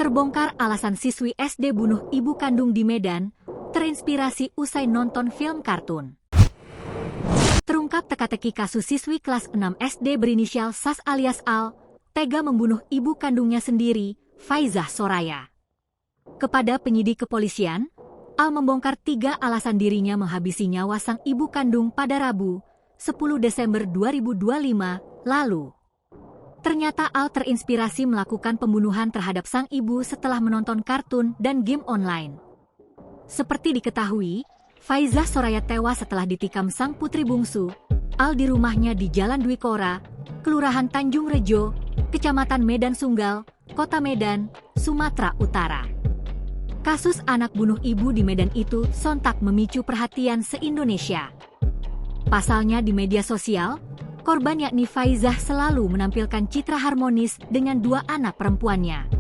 Terbongkar alasan siswi SD bunuh ibu kandung di Medan, terinspirasi usai nonton film kartun. Terungkap teka-teki kasus siswi kelas 6 SD berinisial Sas alias Al, tega membunuh ibu kandungnya sendiri, Faizah Soraya. Kepada penyidik kepolisian, Al membongkar 3 alasan dirinya menghabisi nyawa sang ibu kandung pada Rabu, 10 Desember 2025 lalu. Ternyata Al terinspirasi melakukan pembunuhan terhadap sang ibu setelah menonton kartun dan game online. Seperti diketahui, Faizah Soraya tewas setelah ditikam sang putri bungsu, Al di rumahnya di Jalan Dwi Kora, Kelurahan Tanjung Rejo, Kecamatan Medan Sunggal, Kota Medan, Sumatera Utara. Kasus anak bunuh ibu di Medan itu sontak memicu perhatian se-Indonesia. Pasalnya di media sosial, korban yakni Faizah selalu menampilkan citra harmonis dengan 2 anak perempuannya.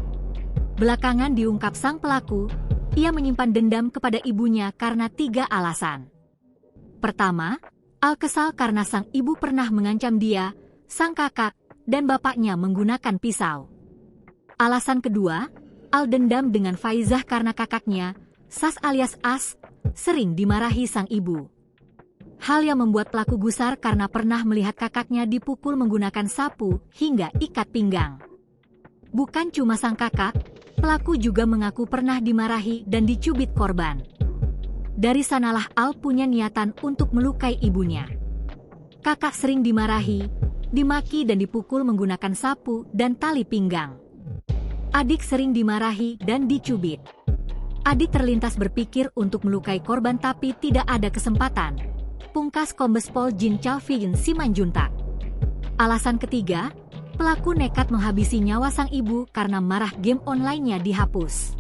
Belakangan diungkap sang pelaku, ia menyimpan dendam kepada ibunya karena 3 alasan. Pertama, Al kesal karena sang ibu pernah mengancam dia, sang kakak, dan bapaknya menggunakan pisau. Alasan kedua, Al dendam dengan Faizah karena kakaknya, Sas alias As, sering dimarahi sang ibu. Hal yang membuat pelaku gusar karena pernah melihat kakaknya dipukul menggunakan sapu hingga ikat pinggang. Bukan cuma sang kakak, pelaku juga mengaku pernah dimarahi dan dicubit korban. Dari sanalah Al punya niatan untuk melukai ibunya. Kakak sering dimarahi, dimaki dan dipukul menggunakan sapu dan tali pinggang. Adik sering dimarahi dan dicubit. Adik terlintas berpikir untuk melukai korban tapi tidak ada kesempatan. Pungkas Kombes Pol Jin Chalvin Simanjuntak. Alasan ketiga, pelaku nekat menghabisi nyawa sang ibu karena marah game online-nya dihapus.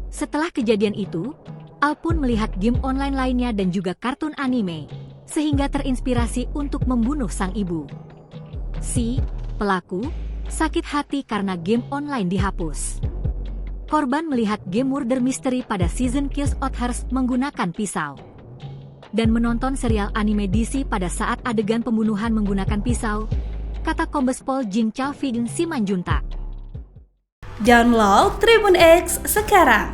Setelah kejadian itu, Al pun melihat game online lainnya dan juga kartun anime, sehingga terinspirasi untuk membunuh sang ibu. Si pelaku sakit hati karena game online dihapus. Korban melihat game murder mystery pada season Kills Others menggunakan pisau. Dan menonton serial anime DC pada saat adegan pembunuhan menggunakan pisau, kata Kombes Pol Jin Chalvin Simanjuntak. Download Tribun X sekarang,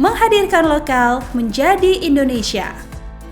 menghadirkan lokal menjadi Indonesia.